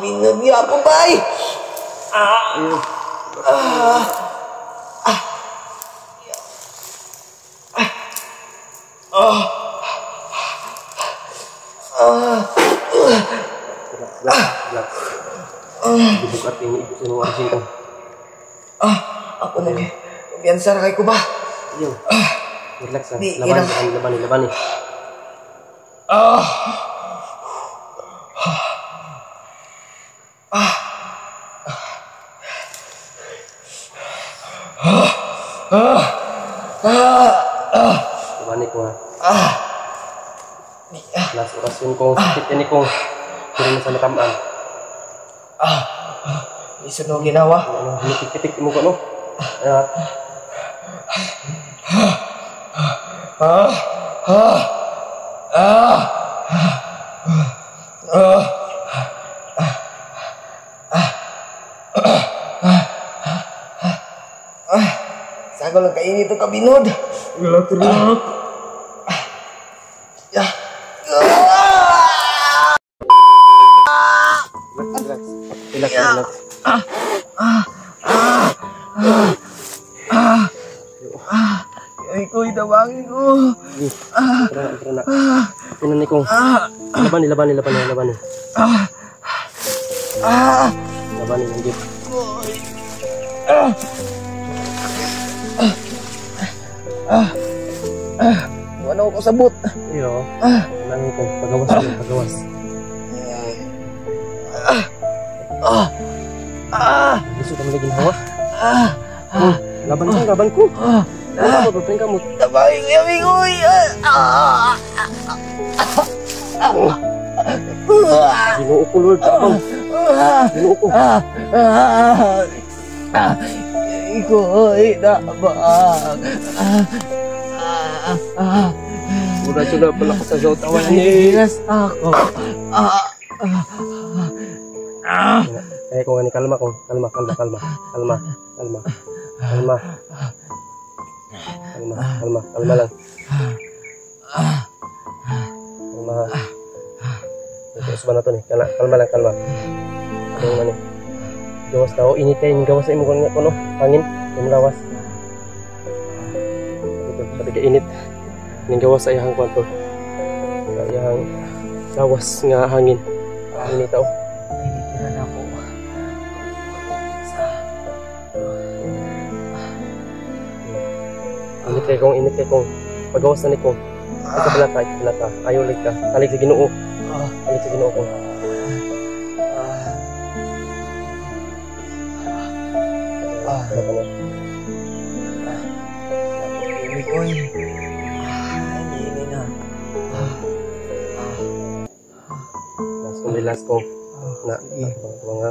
Binabi ako, bay! Dibukat ini ibu sini warisin ko. Ako na ni. Kumpiyansa na kay ko ba? Iyo. Relax lang. Laban. Laban ko ha. Last orasin ko, sakit ini ko. Kirim sa matamaan. Isun mo ginawa. Titik mo ko no. Sago lang kainit ito kabinod. Relax. Ya. Relax. Ay ko itawagin ko. Ternak. Pinan ni kong. Laban ni. Laban ni lanjut. Ano ko sabot? Iyo. Nang ko pagawas. Gusto ka lagi hawa? Laban ko. Wala mo berpeng kamu. Tabay ko amigo. Ginoo ko Lord. Ginoo ko. Iko'y nabang. Sudah pala ko sa jotawan ni. Nilas ako. Kaya ko nga ni kalma. Kalma lang. Ito sa na to ni. Kalma lang. Ano nga ni. Gawas tao, init kayo yung gawas sa imo nga kuno. Hangin, yung lawas. Ito, pati ka init. Yung gawas sa iyang kwanto. Iyang lawas nga hangin. Init tao. Initiran ako. Init kay kong pagawas na ni kong. Ito balata. Ayaw lig ka. Kalig sa Ginoo. Kalig sa Ginoo ko. Ini ko ini na. Last ko. Na mga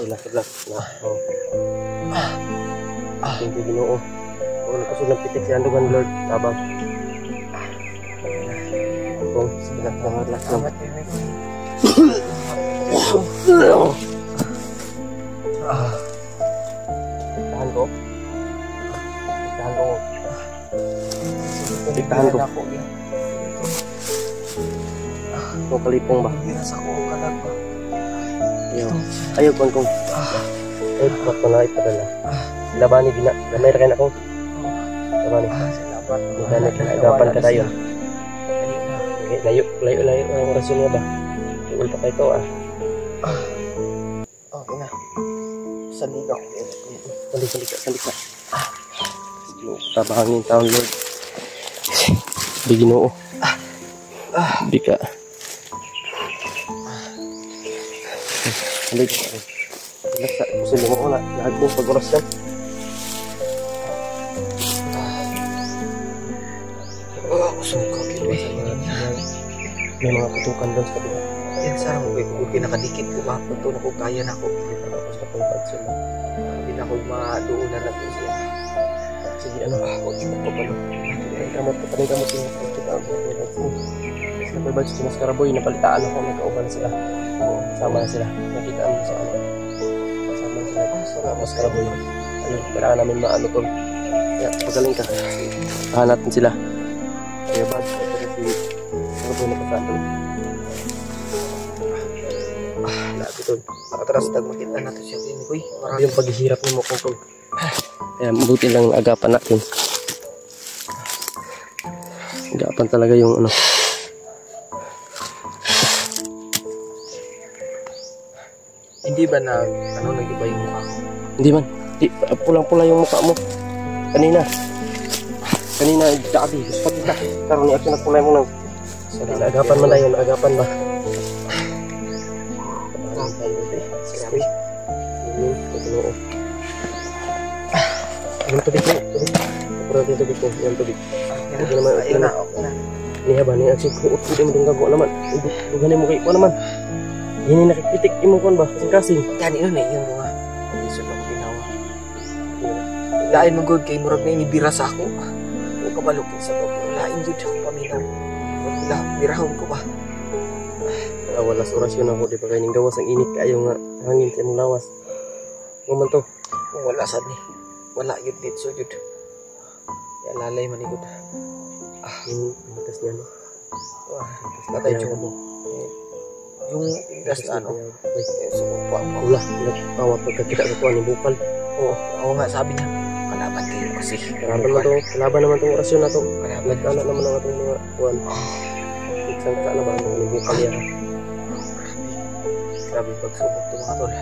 relax na. Hindi Ginoo. Kung nakasunod pitik si Andugan Lord, tabang. Kung sige na, relax lang. Tahan ko. Kung kalipong ba? Ayaw kong. Ayaw ko na ipadala. Labani gina. Lamay rin ako. Labani. Nagagapan ka tayo. Layo ang orasyon nga ba? Iul pa kayo ito Okay na. Sandig ako. Sandig ka. Tabahangin taon Lord. Di Ginoo. Di ka. Balik ka. Relax sa pusil mo na. Lahat mo pag-oras yan. Suka, May mga putukan doon sa kabila. yan sarang kung pinakadikit ko ba? Ito na ko kaya na ako. Tapos na pang bad sila. Hindi na ako madoon na natin siya. Sige, ano? Huwag pa pala. Panay kamot yung kita ang mga sa pabad si Mas Karaboy, napalitaan ako, nagkauban sila. Sama na sila. Nakita mo sa ano. Sama sila. Sa Mas Karaboy. Ayun, kailangan namin maano tol. Kaya, pagaling ka. Tahan natin sila. Kaya bad, kaya si Karaboy na kasama. Lahat ito. Makatras tag makita natin siya din. Uy, Marami yung paghihirap ni mo kung kaya mabuti lang agapan natin. Agapan talaga yung ano. hindi ba na ano nag-iba yung mukha ko? Hindi man. Pulang-pula yung mukha mo. Kanina dati. Gusto kita. Karoon ni action na pulay mo lang. Agapan man na yun. Agapan ba? Sabi. Pagkanoon. Yung tubig mo. Kapurang yung tubig mo. Yung tubig. Hindi naman. Ayun na, okay na. Niya ba? Niya action ko. Hindi mo din gagawa naman. Duganin mo kayo ko naman. Hindi nakikitik. Imong kon ba? Kasing-kasing. Yan, yun na yung mga isod ako ginawa. Lain mong good kay murag na inibira sa ako. O kabalukin sa ko. Lain yun ako paminaw. Birahon ko ba? Walas orasyon ako. Di ba kayo ning gawas ang init kayo nga. Hangin sa imong lawas. Ngaman to. Kung wala sad ni. Wala yun dito so yun. Yan lalay manikot. Yung matas niya no. Patay siya mo. Yung gas na ano. Sumukwa pa. Wala. Nagtawa pagkakita sa tuwan ni Bukal. Oo nga sabi niya. Kalaban kayo kasi. Kalaban naman itong orasyon na to. Kalaban. Nagkala naman ang itong mga tuwan. Nagsangka na ba ang mga Bukal yan? Grabe pagsubok ito mga tol.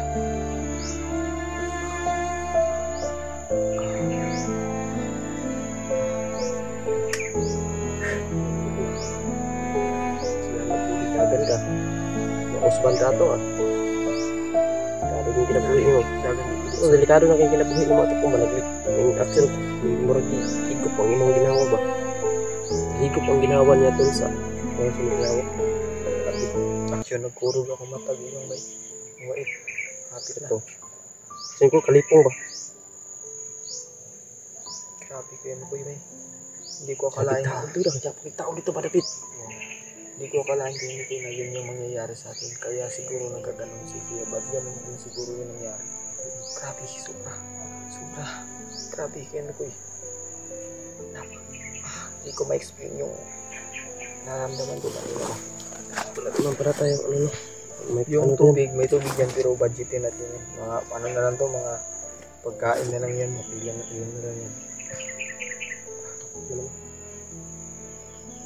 Dagan ka. Makusban ka ito ah. Delikado yung kinabuhi mo. Delikado na kayong kinabuhi mo ito kung malaglit. Yung action, murag higop ang imong ginawa ba? Higop ang ginawa niya dun sa mga siniglawa. Aksyon nagkurog ako matag yung may wait. Happy na. Ito. Saan ko kalipong ba? Grabe ko yan po yun. Hindi ko akalain. Tao dito ba David? Hindi ko akalain kung hindi na yun yung mangyayari sa atin. Kaya siguro nagkaganon si Kuya. Ba't ganun din siguro yung nangyari? Grabe, sobra. Sobra. Grabe, kaya na ko eh. Hindi ko ma-explain yung nararamdaman ko na nila. Wala naman para tayo, ano no? Yung tubig, may tubig yan pero budgetin natin yan. Mga ano na lang to, mga pagkain na lang yan. Mabilan na lang yan.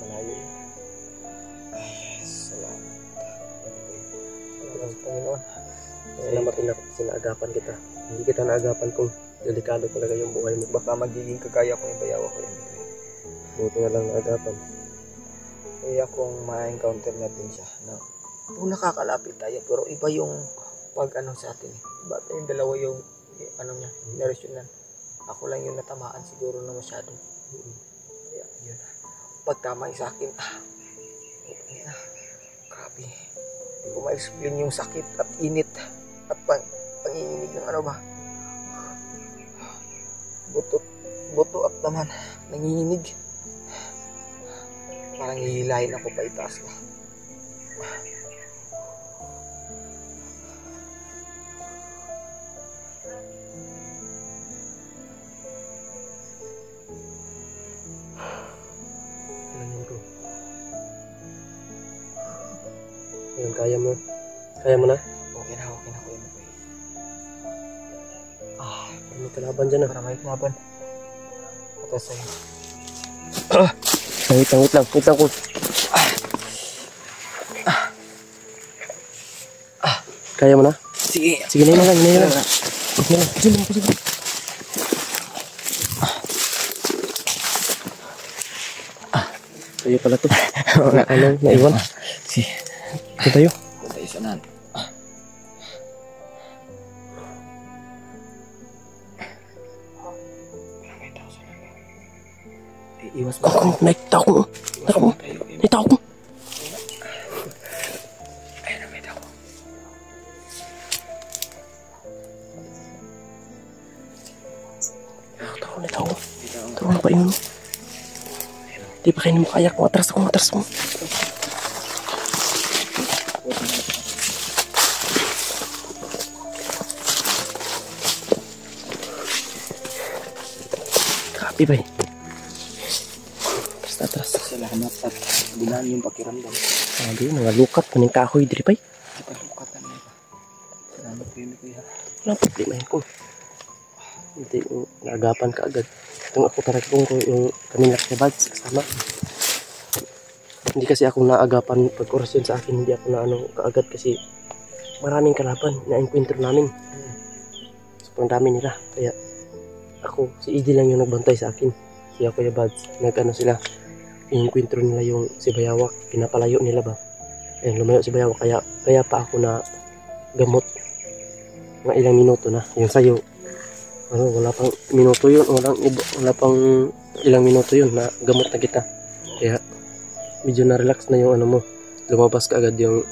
Malayo. Salamat. Salamat sa Panginoon. Salamat din ako sinaagapan kita. Hindi kita naagapan kung delikado talaga yung buhay mo. Baka magiging kagaya ko yung bayawa ko yan. Buti na lang naagapan. Kaya kung ma-encounter natin siya na nakakalapit tayo pero iba yung pag ano sa atin. Iba yung dalawa yung ano niya, narration na. Ako lang yung natamaan siguro na masyado. Kaya yun. Pag tama yung sa akin, grabe. Hindi ko ma-explain yung sakit at init at panginginig ng ano ba. Buto at naman, nanginginig. Parang hihilahin ako pa itaas na. Ayun, kaya mo. Kaya mo na? Okay na ko yun. May kalaban dyan Para may kalaban. Ito sa'yo. Wait lang ko. Kaya mo na? Sige. Sige na lang. Diyan mo ko sige. Tayo pala to. Naiwan. Sige. Ito tayo. Punta isa na. Iwas ba? Kung nakita ko. Nakita ko. Ayun na, may tao. Nakita ko. Tawag pa yun. Di pa kayo makaya kung atras ako. Grabe ba eh. Basta atras. Salamat at bulan yung pakiramdam. Sabi, nangalukat pa ng kahoy diri pa eh. Kalukatan na ito. Salamat kayo ni Kuya. Wala problema yun po. Hindi, naagapan ka agad. Itong ako talaga kung yung kanina sa buds kasama. Hindi kasi ako naagapan pag orasyon sa akin. Hindi ako na kaagad kasi maraming kalaban na enkwentro namin. Sobrang dami nila. Kaya ako, si Edie lang yung nagbantay sa akin. Si Kuya Buds. Sila. Enkwentro nila yung si Bayawak. Pinapalayo nila ba. Ayun, lumayo si Bayawak. Kaya pa ako na gamot. Mga ilang minuto na. Yung sayo. Wala pang minuto yun. Wala pang ilang minuto yun na gamot na kita. Kaya medyo na-relax na yung mo. Lumabas ka agad yung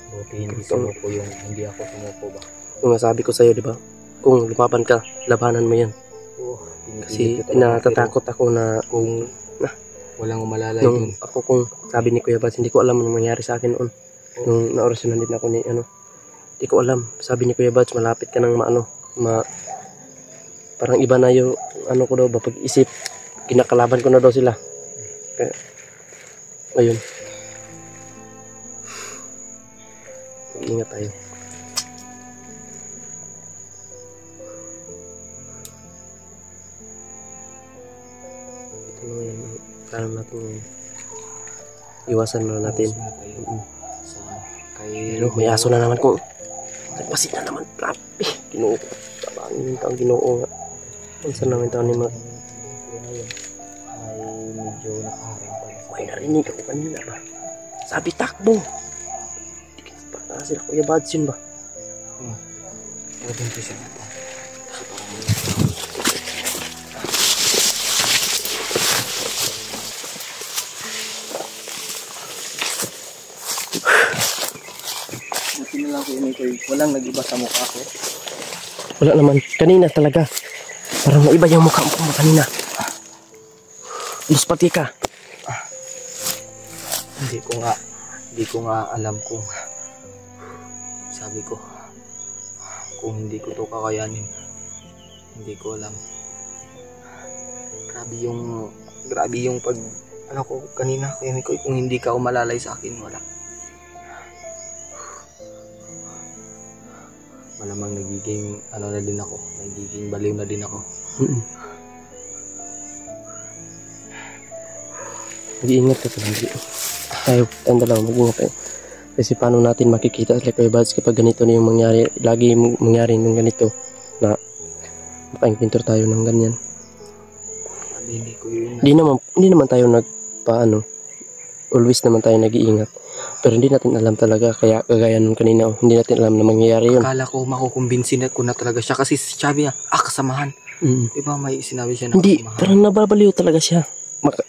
Buti hindi sumuko yung hindi ako sumuko ba. yung nasabi ko sa'yo, di ba? Kung lumaban ka, labanan mo yan. Kasi natatakot ako na kung walang umalalay nung dun. ako kung sabi ni Kuya Bats, hindi ko alam anong mangyari sa akin noon. Nung naorasyonan din ako ni hindi ko alam. Sabi ni Kuya Bats, malapit ka ng parang iba na yung ko daw ba pag-isip. Kinakalaban ko na daw sila. Kaya ayun. Mag-ingat tayo. Ito na yun. Kaya natin iwasan na natin. Pero may aso na naman ko. Nagpasit na naman. Grabe. Ginoo. Tabangin yung taong ginoo nga. Saan namin taon ni Mark? Ay medyo nakaharing pa. May narinig ako kanina ba? Sabi takbo. Para sila Kuya Buds yun ba? Pwede ko siya na po. Buti na lang ko yun ito. Walang nag-iba sa mukha ko. Wala naman. Kanina talaga. Parang naiba yung mukha mo kanina. Luspati ka. Hindi ko nga alam kung sabi ko kung hindi ko to kakayanin. Hindi ko alam. Grabe yung pag ko kanina kaya ko kung hindi ka umalalay sa akin wala. Malamang nagiging na din ako. Nagiging baliw na din ako. Mag-iingat ka talaga. Tayo, tayong dalawa, mag-ingat tayo. Kasi paano natin makikita sa Kuya Buds kapag ganito na yung mangyari, lagi mangyari ng ganito na makainkwentro tayo ng ganyan. Hindi ko yun. Hindi naman tayo always naman tayo nag-iingat. Pero hindi natin alam talaga, kaya kagaya nung kanina, hindi natin alam na mangyayari yun. Akala ko makukumbinsin ko na talaga siya kasi sabi niya, kasamahan. Diba may sinabi siya na hindi, kasamahan? parang nababaliw talaga siya.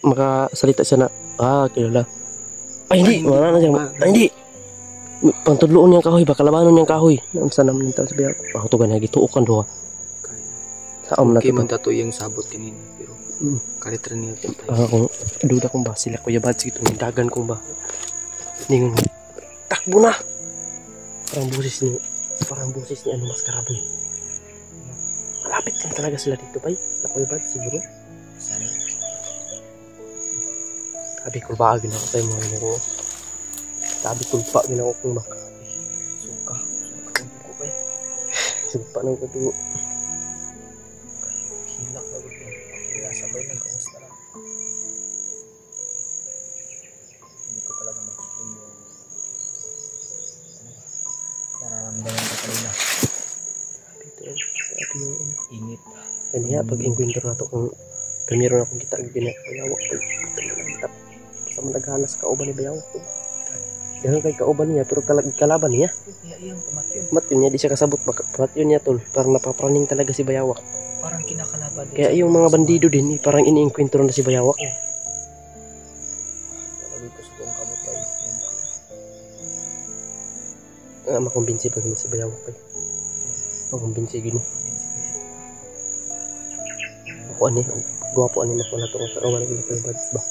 Makasalita siya na, kilala. Ay, hindi, wala na siya. Hindi. Pantudloon niyang kahoy, baka labanon niyang kahoy. Naunsa naman yung tao sabi, pakutugan na, gituukan doha. Saam na okay, ito. man tato yung sabot kanina, pero kalitran niya ito tayo. Kung duda kong ba, sila Kuya Buds, itong dagan kong ba. Ningon, takbo na! Parang busis ni mas karaboy. Malapit lang talaga sila dito, bay. Sa Kuya Buds, siguro. Sana. Sabi ko ba, ginawa tayo mga ko. Sabi ko pa, ginawa kong baka. Suka ko ba? Sugpa ng katulo. Hilak na gusto. Sabay ng kamusta lang. Hindi ko talaga mag-explain yung nararamdaman ko kanina. Sabi yung Init. kanya, pag enkwentro na ito, kung primero na akong kita, ginapayawak ko. Basta malaghanas sa kauban ni Bayawak ko. Ganun kay kauban niya, pero kalaban niya. Kaya yung pamatyon. Pamatyon niya, di siya kasabot. Pamatyon niya tol, parang napapraning talaga si Bayawak. Parang kinakalaban. Kaya yung mga bandido din, parang iniinkwentro na si Bayawak. makumbinsi pag hindi si Bayawak pa. Makumbinsi gini. Ako ani, guwapo ani mas wala to sa wala gini pa ba.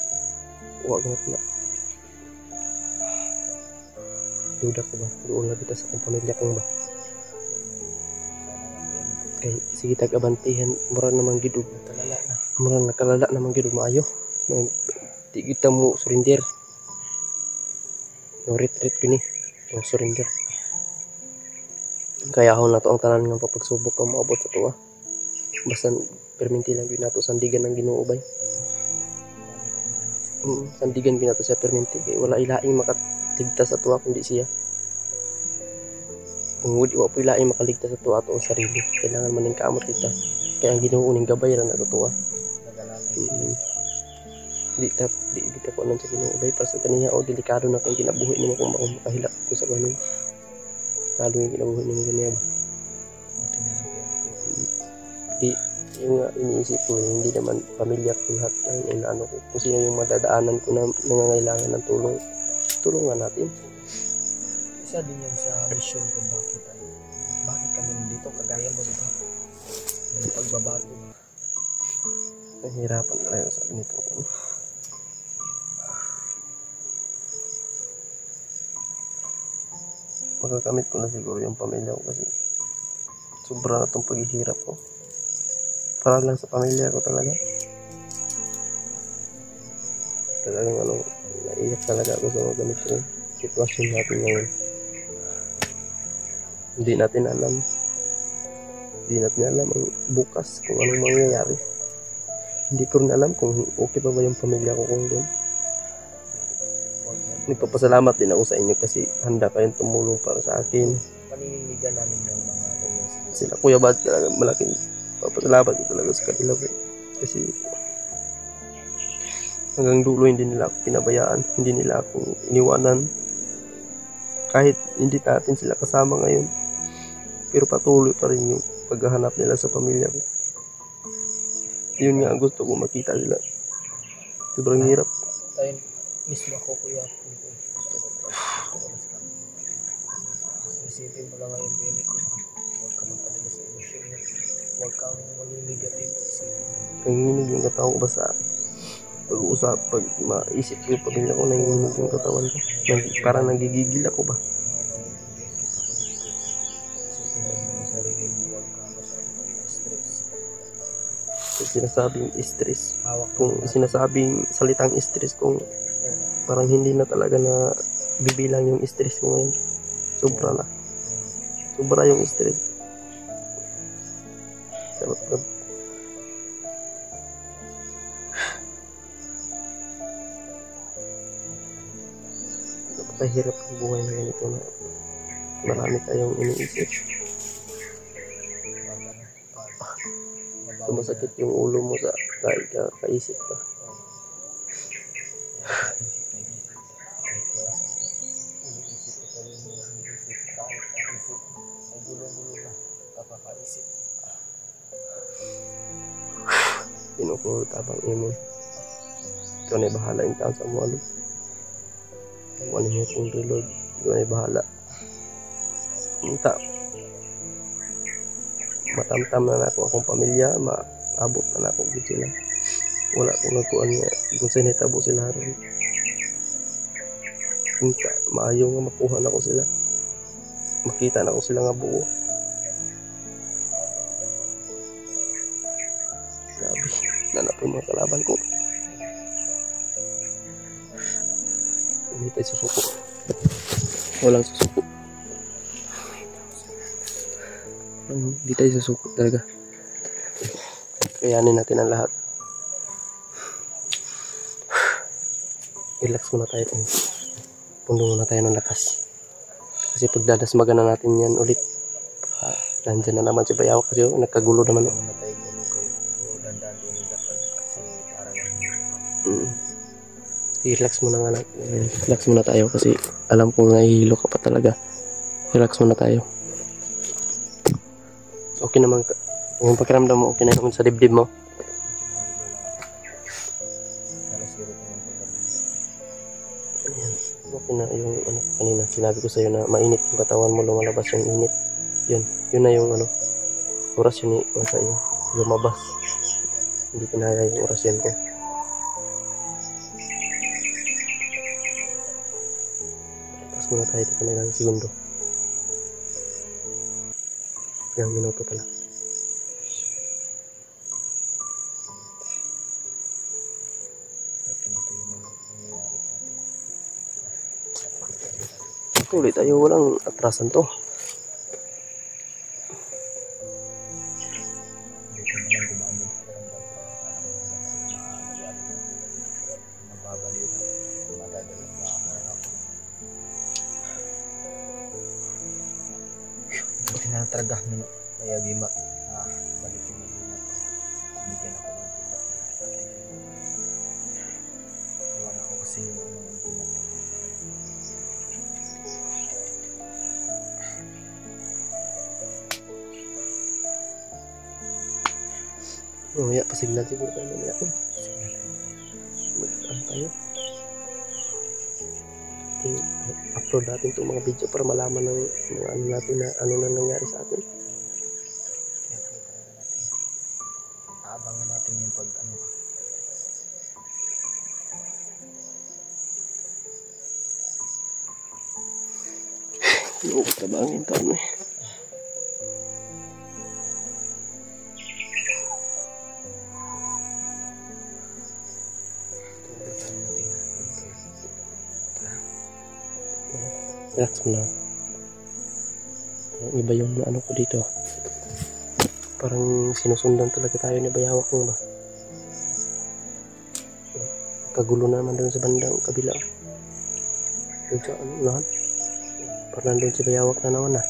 Wa gani na. Duda ko ba? Doon lagi ta sa akong pamilya kong ba. Kay sige tag-abantihan, mura namang gid talala na. Mura nakalala namang gid maayo. Di kita mo surrender. No retreat gini. No surrender. Kaya ako na to ang tanan nga papagsubok ka moabot sa tuwa. Basta perminti lang gyud nato sandigan ng Ginoo bay. Sandigan gyud nato sa perminti kay wala ilaing makaligtas sa tuwa kundi siya. Kung wala po ilaing makaligtas sa tuwa atong sarili, kailangan maning kaamot kita. Kaya ang Ginoo ning gabay ra na sa tuwa. Di kita po anon sa Ginoo bay para sa kaniya o delikado na kay ginabuhi nimo kung makahilak ko sa kanon. Lalo yung ginabuhi nimo kaniya ba. Di yung iniisip ko hindi naman pamilya ko lahat ang inaano ko kung sino yung madadaanan ko na nangangailangan ng tulungan natin. Isa din yan sa mission kung bakit kami nandito kagaya mo diba ng pagbabago. Nahihirapan talaga sa ganito ko. Magagamit ko na siguro yung pamilya ko kasi sobra na itong paghihirap ko. Para lang sa pamilya ko talaga. Talagang naiyak talaga ako sa mga ganitong sitwasyon natin ngayon. Hindi natin alam ang bukas kung anong mangyayari. Hindi ko rin alam kung okay pa ba yung pamilya ko kung doon. Nagpapasalamat din ako sa inyo kasi handa kayong tumulong para sa akin. Paniniligan namin yung mga ganyan Sila Kuya Bad talaga malaking papasalamat ko talaga sa kanila. Kasi hanggang dulo hindi nila ako pinabayaan, hindi nila ako iniwanan. Kahit hindi natin sila kasama ngayon, pero patuloy pa rin yung paghahanap nila sa pamilya ko. Yun nga ang gusto ko makita nila. Sobrang hirap. Tayo mismo ako kuya. Gusto ko isipin mo lang ngayon baby ko. Huwag ka magpadala sa emosyon niya. Huwag kang maging negative. Nanginginig yung katawan ko ba sa pag-uusap, pag maisip ko yung pamilya ko, nanginginig yung katawan ko. Parang nagigigil ako ba? Sinasabing stress, kung sinasabing salitang stress, kung parang hindi na talaga na bibilang yung stress ko ngayon. Sobra yung stress. Napakahirap ang buhay na ganito na marami tayong iniisip. Sumasakit yung ulo mo sa kaisip pa. Pinuko tabang imo. Ito na bahala yung taon sa mga loob. Kung ano mo kung Lord, ito na bahala. Minta. Matamtam na ako akong pamilya, maabot na ako sila. Wala akong nagkuhan nga kung sinitabo sila rin. Minta, maayo nga makuha na ko sila. Makita na ko sila nga buo. Grabe, nanap yung mga kalaban ko. Hindi tayo susuko. Walang susuko. Hindi tayo susuko talaga. Kayanin natin ang lahat. Relax muna tayo. Pundo muna tayo ng lakas. Kasi pagdadasmagan na natin yan ulit. Nandyan na naman si Bayawak kasi nagkagulo naman. Relax muna nga lang. Relax muna tayo kasi alam kong nahihilo ka pa talaga. Relax muna tayo. Okay naman ka. Yung pakiramdam mo, okay na naman sa dibdib mo. Ayan. Yun na yung ano, kanina sinabi ko sa'yo na mainit yung katawan mo, lumalabas yung init. Yun na yung ano, oras yun sa'yo, lumabas. Hindi kinaya yung oras yun ko. Tapos muna tayo dito na ilang segundo. Ilang minuto pala. Tuloy tayo, walang atrasan to. Talaga may agimat balik yung agimat ko. Binigyan ako ng agimat. Wala ko kasi yung mga agimat. Mamaya pasignal siguro tayo mamaya. Mag-ano tayo? I-upload natin itong mga video para malaman ng mga ano natin na ano na nangyari sa atin. Aabangan natin yung pag ano ba. Yung trabangin to ano eh. Relax mo lang. Iba yung ano ko dito. Parang sinusundan talaga tayo ni Bayawak mo ba? Kagulo naman doon sa bandang kabila. Doon sa ano lahat. Parang doon si Bayawak na naman ah.